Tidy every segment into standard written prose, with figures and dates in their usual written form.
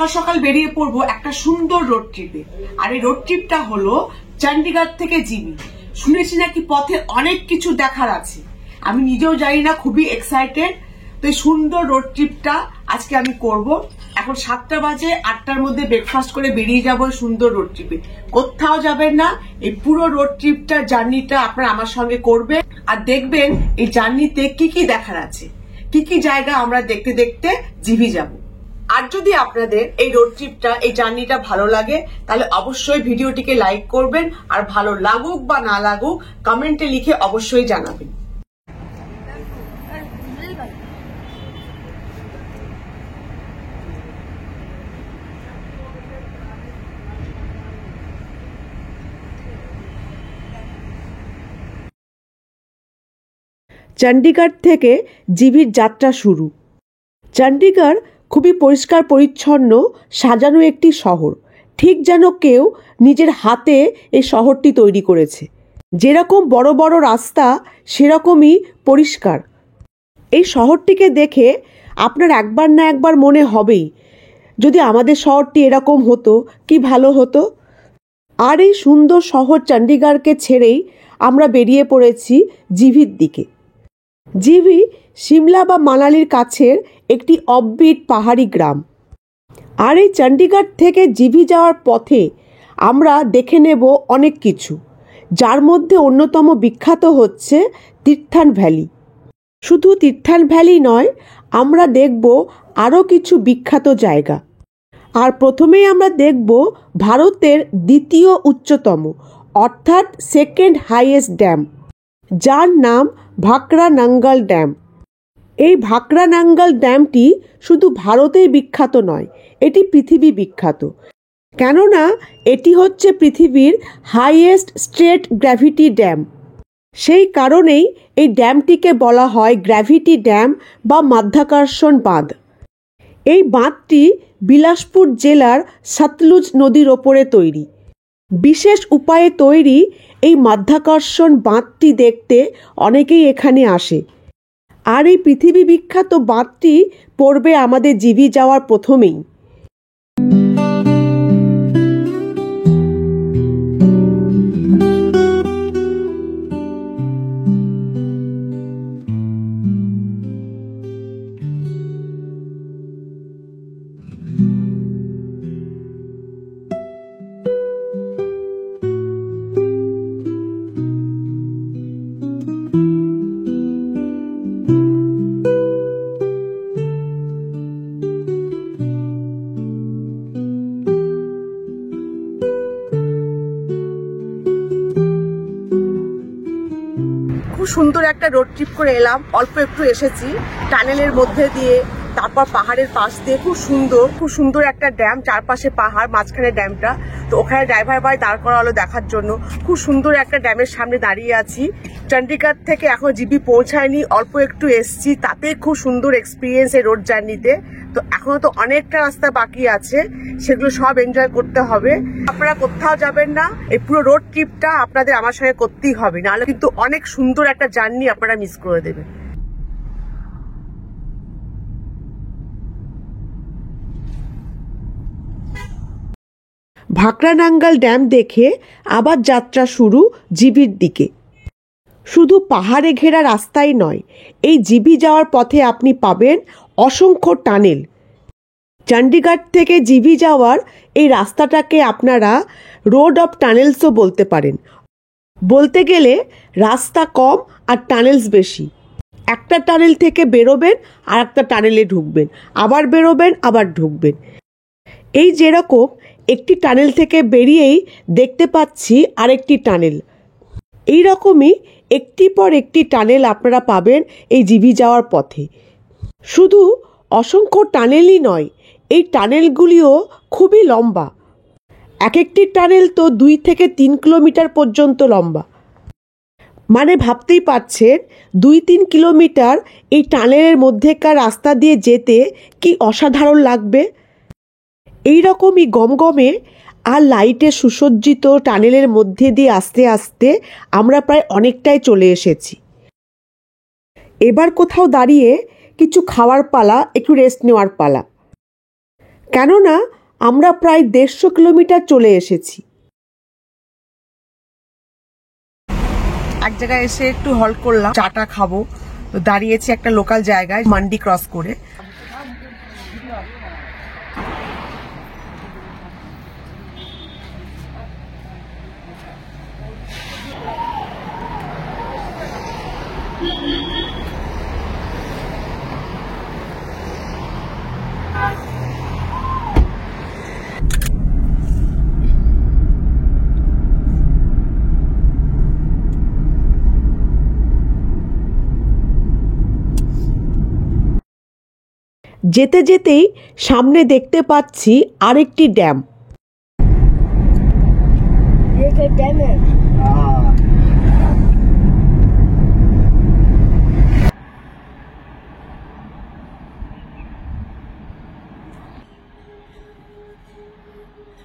সকাল সকাল বেরিয়ে পড়বো একটা সুন্দর রোড ট্রিপে। আর এই রোড ট্রিপটা হলো চণ্ডীগড় থেকে জিবি। শুনেছি নাকি পথে অনেক কিছু দেখার আছে, আমি নিজেও জানি না, খুবই এক্সাইটেড। তো এই সুন্দর রোড ট্রিপটা আজকে আমি করব। এখন 7টা বাজে, 8টার মধ্যে ব্রেকফাস্ট করে বেরিয়ে যাবো সুন্দর রোড ট্রিপে। কোথাও যাবেন না, এই পুরো রোড ট্রিপটা জার্নিটা আপনারা আমার সঙ্গে করবেন আর দেখবেন এই জার্নিতে কি কি দেখার আছে, কি কি জায়গা আমরা দেখতে দেখতে জিবি যাব। আর যদি আপনাদের এই রোড ট্রিপটা, এই জার্নিটা ভালো লাগে তাহলে অবশ্যই ভিডিওটিকে লাইক করবেন, আর ভালো লাগুক বা না লাগুক কমেন্টে লিখে অবশ্যই জানাবেন। চণ্ডীগড় থেকে জিবির যাত্রা শুরু। চণ্ডীগড় খুবই পরিষ্কার পরিচ্ছন্ন সাজানো একটি শহর, ঠিক যেন কেউ নিজের হাতে এই শহরটি তৈরি করেছে। যেরকম বড় বড় রাস্তা সেরকমই পরিষ্কার। এই শহরটিকে দেখে আপনার একবার না একবার মনে হবেই, যদি আমাদের শহরটি এরকম হতো কি ভালো হতো। আর এই সুন্দর শহর চণ্ডীগড়কে ছেড়েই আমরা বেরিয়ে পড়েছি জিবির দিকে। জিবি সিমলা বা মানালির কাছের একটি অফবিট পাহাড়ি গ্রাম। আর এই চণ্ডীগড় থেকে জিবি যাওয়ার পথে আমরা দেখে নেব অনেক কিছু, যার মধ্যে অন্যতম বিখ্যাত হচ্ছে তীর্থান ভ্যালি। শুধু তীর্থান ভ্যালি নয়, আমরা দেখব আরও কিছু বিখ্যাত জায়গা। আর প্রথমেই আমরা দেখব ভারতের দ্বিতীয় উচ্চতম অর্থাৎ সেকেন্ড হাইয়েস্ট ড্যাম, যার নাম ভাকরা নাঙ্গল ড্যাম। এই ভাকরা নাঙ্গল ড্যামটি শুধু ভারতেই বিখ্যাত নয়, এটি পৃথিবী বিখ্যাত। কেননা এটি হচ্ছে পৃথিবীর হাইয়েস্ট স্ট্রেট গ্র্যাভিটি ড্যাম। সেই কারণেই এই ড্যামটিকে বলা হয় গ্র্যাভিটি ড্যাম বা মাধ্যাকর্ষণ বাঁধ। এই বাঁধটি বিলাসপুর জেলার সতলুজ নদীর ওপরে তৈরি। বিশেষ উপায়ে তৈরি এই মাধ্যাকর্ষণ বাঁধটি দেখতে অনেকেই এখানে আসে। আর এই পৃথিবী বিখ্যাত বাঁধটি পড়বে আমাদের জিবি যাওয়ার প্রথমেই। খুব সুন্দর একটা রোড ট্রিপ করে এলাম, অল্প একটু এসেছি টানেলের মধ্যে দিয়ে, তারপর পাহাড়ের পাশ দিয়ে। খুব সুন্দর একটা ড্যাম, চারপাশে পাহাড়, মাঝখানে ড্যামটা। তো ওখানে ড্রাইভার ভাই দাঁড় করা হলো দেখার জন্য। খুব সুন্দর একটা ড্যামের সামনে দাঁড়িয়ে আছি। চণ্ডীগড় থেকে এখন জিবি পৌঁছায়নি, অল্প একটু এসছি, তাতে খুব সুন্দর এক্সপিরিয়েন্স এই রোড জার্নিতে। তো এখনো তো অনেকটা রাস্তা বাকি আছে, সেগুলো সব এনজয় করতে হবে। আপনারা কোথাও যাবেন না, এই পুরো রোড ট্রিপটা আপনাদের আমার সঙ্গে করতেই হবে, নাহলে কিন্তু অনেক সুন্দর একটা জার্নি আপনারা মিস করে দেবেন। ভাকরা নাঙ্গল ড্যাম দেখে আবার যাত্রা শুরু জিবির দিকে। শুধু পাহাড়ে ঘেরা রাস্তাই নয়, এই জিবি যাওয়ার পথে আপনি পাবেন অসংখ্য টানেল। চণ্ডীগড় থেকে জিবি যাওয়ার এই রাস্তাটাকে আপনারা রোড অফ টানেলসও বলতে পারেন। বলতে গেলে রাস্তা কম আর টানেলস বেশি। একটা টানেল থেকে বেরোবেন আর একটা টানেলে ঢুকবেন, আবার বেরোবেন আবার ঢুকবেন। এই যেরকম একটি টানেল থেকে বেরিয়েই দেখতে পাচ্ছি আরেকটি টানেল, এই রকমই একটি পর একটি টানেল আপনারা পাবেন এই জিবি যাওয়ার পথে। শুধু অসংখ্য টানেলই নয়, এই টানেলগুলিও খুবই লম্বা। এক একটি টানেল তো 2 থেকে 3 কিলোমিটার পর্যন্ত লম্বা। মানে ভাবতেই পারছেন 2-3 কিলোমিটার এই টানেলের মধ্যেকার রাস্তা দিয়ে যেতে কি অসাধারণ লাগবে। এই রকমই গমগমে আর লাইটে সুসজ্জিত টানেলের মধ্যে দিয়ে আস্তে আস্তে আমরা প্রায় অনেকটাই চলে এসেছি। এবার কোথাও দাঁড়িয়ে কিছু খাওয়ার পালা, একটু রেস্ট নেওয়ার পালা। কেননা আমরা প্রায় 150 কিলোমিটার চলে এসেছি। এক জায়গায় এসে একটু হল্ট করলাম, চাটা খাবো। দাঁড়িয়েছি একটা লোকাল জায়গায়, মান্ডি ক্রস করে। যেতে যেতেই সামনে দেখতে পাচ্ছি আরেকটি ড্যাম।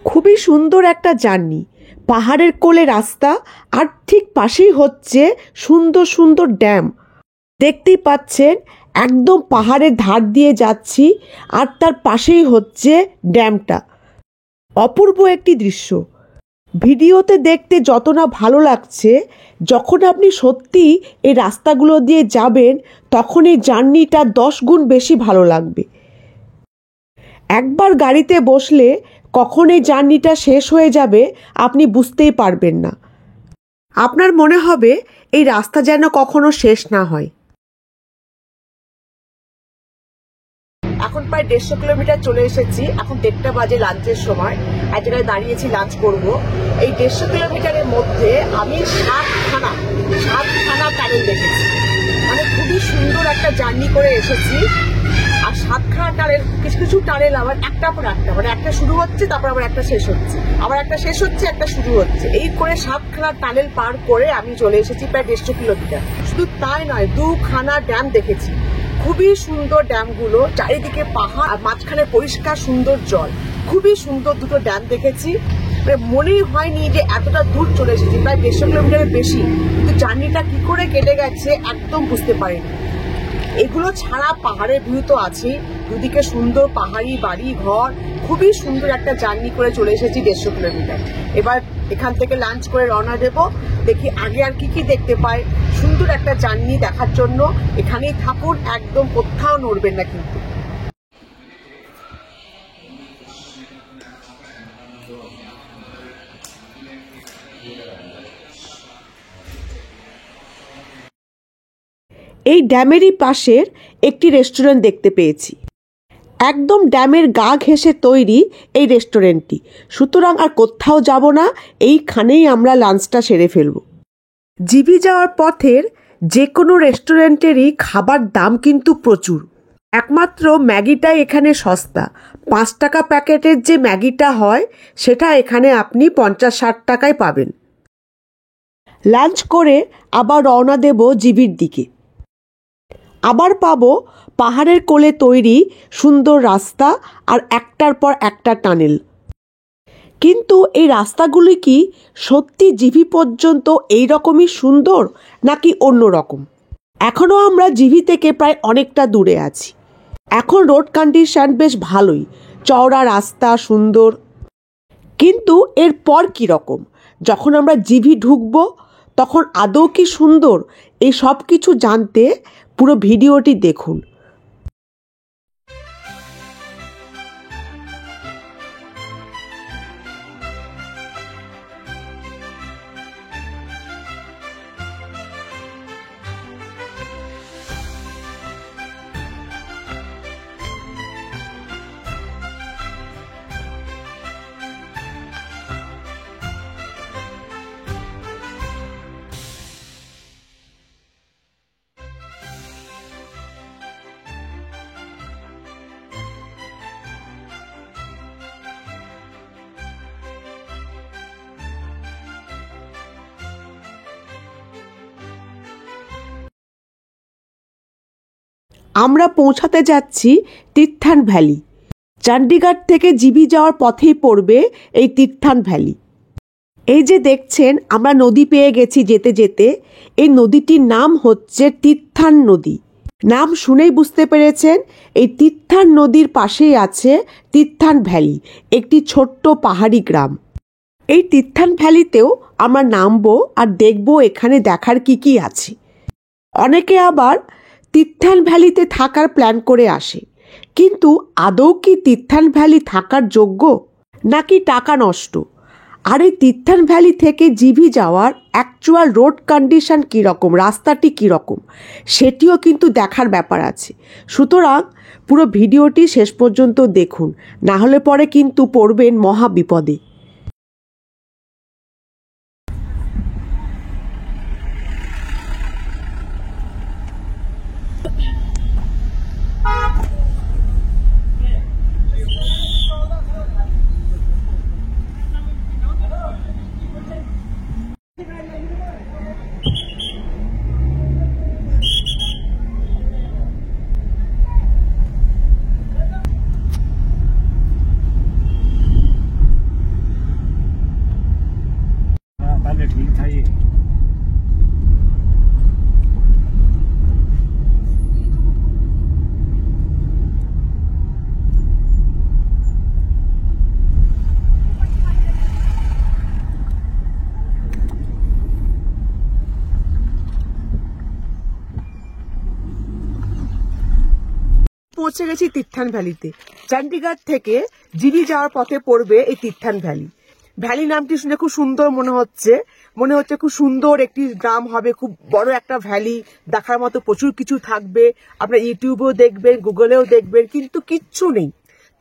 খুবই সুন্দর একটা জার্নি, পাহাড়ের কোলে রাস্তা, আর ঠিক পাশেই হচ্ছে সুন্দর সুন্দর ড্যাম। দেখতেই পাচ্ছেন একদম পাহাড়ের ধার দিয়ে যাচ্ছি, আর তার পাশেই হচ্ছে ড্যামটা। অপূর্ব একটি দৃশ্য। ভিডিওতে দেখতে যত না ভালো লাগছে, যখন আপনি সত্যি এই রাস্তাগুলো দিয়ে যাবেন তখন এই জার্নিটা 10 গুণ বেশি ভালো লাগবে। একবার গাড়িতে বসলে কখন এই জার্নিটা শেষ হয়ে যাবে আপনি বুঝতেই পারবেন না। আপনার মনে হবে এই রাস্তা যেন কখনো শেষ না হয়। এখন প্রায় 150 কিলোমিটার চলে এসেছি। এখন 1:30 বাজে, লাঞ্চের সময়। এক জায়গায় দাঁড়িয়েছি, লাঞ্চ করব। এই 150 কিলোমিটারের মধ্যে আমি 7খানা টানেল দেখেছি। মানে খুবই সুন্দর একটা জার্নি করে এসেছি। আর 7খানা টানেল, কিছু কিছু টানেল আবার একটা পর একটা, মানে একটা শুরু হচ্ছে, তারপর আবার একটা শেষ হচ্ছে, আবার একটা শেষ হচ্ছে, একটা শুরু হচ্ছে। এই করে 7খানা টানেল পার করে আমি চলে এসেছি প্রায় 150 কিলোমিটার। শুধু তাই নয়, 2খানা ড্যাম দেখেছি। খুবই সুন্দর ড্যামগুলো, চারিদিকে পাহাড় আর মাঝখানে পরিষ্কার সুন্দর জল। খুবই সুন্দর দুটো ড্যাম দেখেছি। মনেই হয়নি যে এতটা দূর চলে এসেছি, প্রায় 150 কিলোমিটারের বেশি। কিন্তু জার্নিটা কি করে কেটে গেছে একদম বুঝতে পারিনি। এগুলো ছাড়া পাহাড়ের ভিউ তো আছে, দুদিকে সুন্দর পাহাড়ি বাড়ি ঘর। খুবই সুন্দর একটা জার্নি করে চলে এসেছি 150 কিলোমিটার। এবার এখান থেকে লাঞ্চ করে রওনা দেব। দেখি আগে আর কি কি দেখতে পাই। সুন্দর একটা জার্নি দেখার জন্য এখানেই থাকুন, একদম কোথাও নড়বেন না কিন্তু। এই ড্যামেরই পাশের একটি রেস্টুরেন্ট দেখতে পেয়েছি। একদম ড্যামের গা ঘেঁষে তৈরি এই রেস্টুরেন্টটি। সুতরাং আর কোথাও যাব না, এইখানেই আমরা লাঞ্চটা সেরে ফেলব। জিবি যাওয়ার পথের যে কোনো রেস্টুরেন্টেরই খাবার দাম কিন্তু প্রচুর। একমাত্র ম্যাগিটাই এখানে সস্তা। 5 টাকা প্যাকেটের যে ম্যাগিটা হয় সেটা এখানে আপনি 50-60 টাকায় পাবেন। লাঞ্চ করে আবার রওনা দেব জিবির দিকে। আবার পাবো পাহাড়ের কোলে তৈরি সুন্দর রাস্তা আর একটার পর একটা টানেল। কিন্তু এই রাস্তাগুলি কি সত্যি জিভি পর্যন্ত এই রকমই সুন্দর নাকি অন্য রকম? এখনও আমরা জিভি থেকে প্রায় অনেকটা দূরে আছি। এখন রোড কন্ডিশন বেশ ভালোই, চওড়া রাস্তা, সুন্দর। কিন্তু এরপর কি রকম? যখন আমরা জিভি ঢুকবো তখন আদৌ কি সুন্দর, এই সব কিছু জানতে পুরো ভিডিওটি দেখুন। আমরা পৌঁছাতে যাচ্ছি তীর্থান ভ্যালি। চণ্ডীগড় থেকে জিবি যাওয়ার পথেই পড়বে এই তীর্থান ভ্যালি। এই যে দেখছেন আমরা নদী পেয়ে গেছি যেতে যেতে। এই নদীটির নাম হচ্ছে তীর্থান নদী। নাম শুনেই বুঝতে পেরেছেন এই তিত্থান নদীর পাশেই আছে তিত্থান ভ্যালি, একটি ছোট্ট পাহাড়ি গ্রাম। এই তিত্থান ভ্যালিতেও আমরা নামবো আর দেখব এখানে দেখার কি আছে। অনেকে আবার তিত্থান ভ্যালিতে থাকার প্ল্যান করে আসে, কিন্তু আদৌ কি তিত্থান ভ্যালি থাকার যোগ্য নাকি টাকা নষ্ট? আর এই তিত্থান ভ্যালি থেকে জিভি যাওয়ার অ্যাকচুয়াল রোড কন্ডিশন কীরকম, রাস্তাটি কীরকম, সেটিও কিন্তু দেখার ব্যাপার আছে। সুতরাং পুরো ভিডিওটি শেষ পর্যন্ত দেখুন, না হলে পরে কিন্তু পড়বেন মহা বিপদে। पहले ठीक था ये। পৌঁছে গেছি তিত্থান ভ্যালিতে। চণ্ডীগড় থেকে জিভি যাওয়ার পথে পড়বে এই তিত্থান ভ্যালি। ভ্যালি নামটি শুনে খুব সুন্দর মনে হচ্ছে খুব সুন্দর একটি গ্রাম হবে, খুব বড় একটা ভ্যালি, দেখার মতো প্রচুর কিছু থাকবে। আপনার ইউটিউবেও দেখবেন, গুগলেও দেখবেন, কিন্তু কিচ্ছু নেই।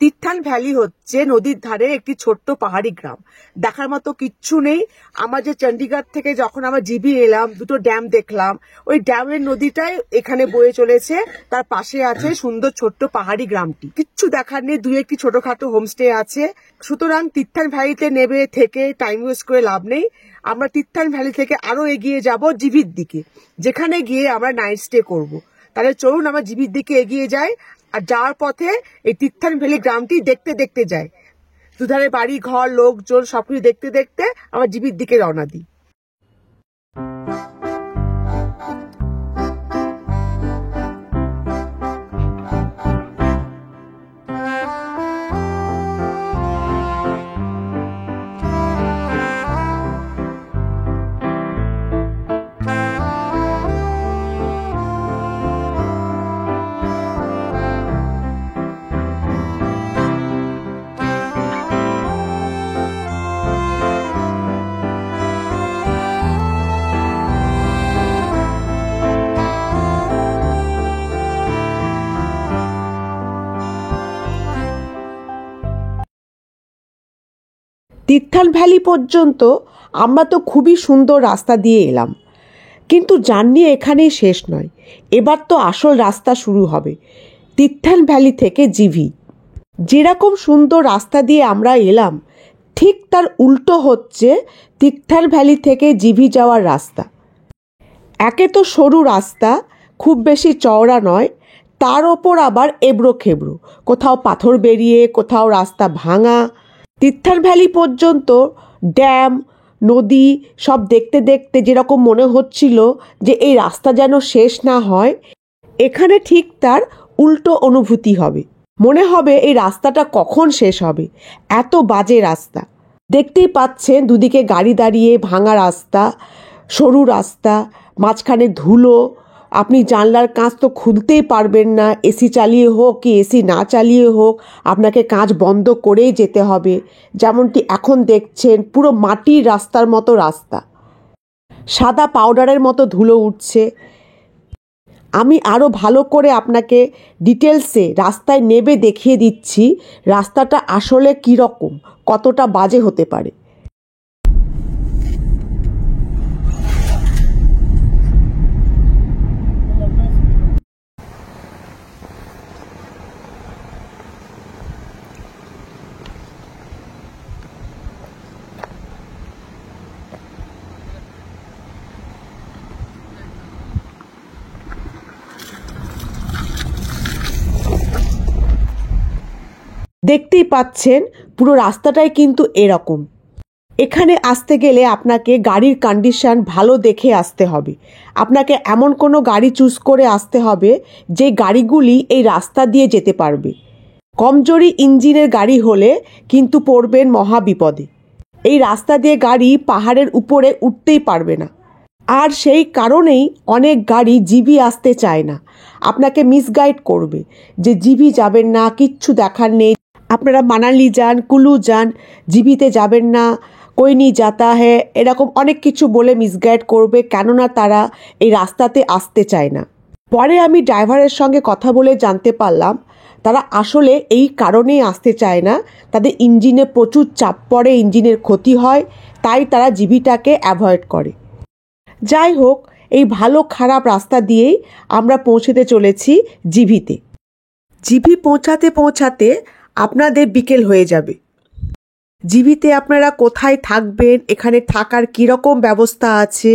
তিত্থান ভ্যালি হচ্ছে নদীর ধারে একটি ছোট্ট পাহাড়ি গ্রাম, দেখার মতো কিচ্ছু নেই। আমার যে চণ্ডীগড় থেকে যখন আমরা জিভি এলাম, দুটো ড্যাম দেখলাম, ওই ড্যামের নদীটাই এখানে বয়ে চলেছে, তার পাশে আছে সুন্দর ছোট্ট পাহাড়ি গ্রামটি। কিচ্ছু দেখার নেই, দুই একটি ছোটখাটো হোমস্টে আছে। সুতরাং তিত্থান ভ্যালিতে নেমে থেকে টাইম ওয়েস্ট করে লাভ নেই। আমরা তিত্থান ভ্যালি থেকে আরো এগিয়ে যাব জিভির দিকে, যেখানে গিয়ে আমরা নাইট স্টে করব। তাহলে চলুন আমরা জিভির দিকে এগিয়ে যাই, আর যাওয়ার পথে এই তিত্থান ভ্যালি গ্রামটি দেখতে দেখতে যাই। দুধারে বাড়ি ঘর, লোকজন, সবকিছু দেখতে দেখতে আমরা জিভির দিকে রওনা দিই। তিত্থান ভ্যালি পর্যন্ত আমরা তো খুবই সুন্দর রাস্তা দিয়ে এলাম, কিন্তু জার্নি এখানেই শেষ নয়। এবার তো আসল রাস্তা শুরু হবে তিত্থান ভ্যালি থেকে জিভি। যেরকম সুন্দর রাস্তা দিয়ে আমরা এলাম, ঠিক তার উল্টো হচ্ছে তিত্থান ভ্যালি থেকে জিভি যাওয়ার রাস্তা। একে তো সরু রাস্তা, খুব বেশি চওড়া নয়, তার ওপর আবার এবড়ো খেবড়ো, কোথাও পাথর বেরিয়ে, কোথাও রাস্তা ভাঙা। তিত্থান ভ্যালি পর্যন্ত ড্যাম, নদী সব দেখতে দেখতে যেরকম মনে হচ্ছিল যে এই রাস্তা যেন শেষ না হয়, এখানে ঠিক তার উল্টো অনুভূতি হবে। মনে হবে এই রাস্তাটা কখন শেষ হবে, এত বাজে রাস্তা। দেখতেই পাচ্ছেন দুদিকে গাড়ি দাঁড়িয়ে, ভাঙা রাস্তা, সরু রাস্তা, মাঝখানে ধুলো। আপনি জানলার কাঁচ তো খুলতেই পারবেন না, এসি চালিয়ে হোক কি এসি না চালিয়ে হোক, আপনাকে কাঁচ বন্ধ করেই যেতে হবে। যেমনটি এখন দেখছেন, পুরো মাটির রাস্তার মতো রাস্তা, সাদা পাউডারের মতো ধুলো উঠছে। আমি আরও ভালো করে আপনাকে ডিটেলসে রাস্তায় নেবে দেখিয়ে দিচ্ছি রাস্তাটা আসলে কীরকম, কতটা বাজে হতে পারে। দেখতেই পাচ্ছেন পুরো রাস্তাটাই কিন্তু এরকম। এখানে আসতে গেলে আপনাকে গাড়ির কন্ডিশন ভালো দেখে আসতে হবে। আপনাকে এমন কোনো গাড়ি চুজ করে আসতে হবে যে গাড়িগুলি এই রাস্তা দিয়ে যেতে পারবে। কমজোরি ইঞ্জিনের গাড়ি হলে কিন্তু পড়বেন মহা বিপদে। এই রাস্তা দিয়ে গাড়ি পাহাড়ের উপরে উঠতেই পারবে না। আর সেই কারণেই অনেক গাড়ি জিবি আসতে চায় না, আপনাকে মিসগাইড করবে যে জিবি যাবেন না, কিচ্ছু দেখার নেই, আপনারা মানালি যান, কুলু যান, জিবিতে যাবেন না, কোই নি যাতা হ্যায়, এরকম অনেক কিছু বলে মিসগাইড করবে, কেননা তারা এই রাস্তাতে আসতে চায় না। পরে আমি ড্রাইভারের সঙ্গে কথা বলে জানতে পারলাম তারা আসলে এই কারণেই আসতে চায় না, তাদের ইঞ্জিনে প্রচুর চাপ পড়ে, ইঞ্জিনের ক্ষতি হয়, তাই তারা জিবিটাকে অ্যাভয়েড করে। যাই হোক, এই ভালো খারাপ রাস্তা দিয়েই আমরা পৌঁছতে চলেছি জিভিতে। জিভি পৌঁছাতে পৌঁছাতে আপনাদের বিকেল হয়ে যাবে। জিভিতে আপনারা কোথায় থাকবেন, এখানে থাকার কীরকম ব্যবস্থা আছে,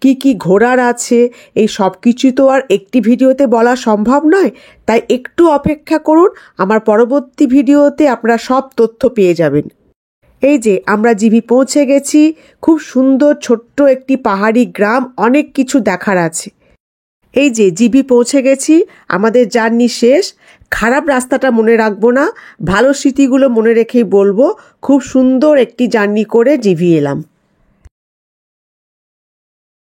কি কি ঘোরার আছে, এই সব কিছু তো আর একটি ভিডিওতে বলা সম্ভব নয়, তাই একটু অপেক্ষা করুন, আমার পরবর্তী ভিডিওতে আপনারা সব তথ্য পেয়ে যাবেন। এই যে আমরা জিভি পৌঁছে গেছি, খুব সুন্দর ছোট্ট একটি পাহাড়ি গ্রাম, অনেক কিছু দেখার আছে। এই যে জিভি পৌঁছে গেছি, আমাদের জার্নি শেষ। খারাপ রাস্তাটা মনে রাখবো না, ভালো স্মৃতিগুলো মনে রেখেই বলবো, খুব সুন্দর একটি জার্নি করে জিভি এলাম।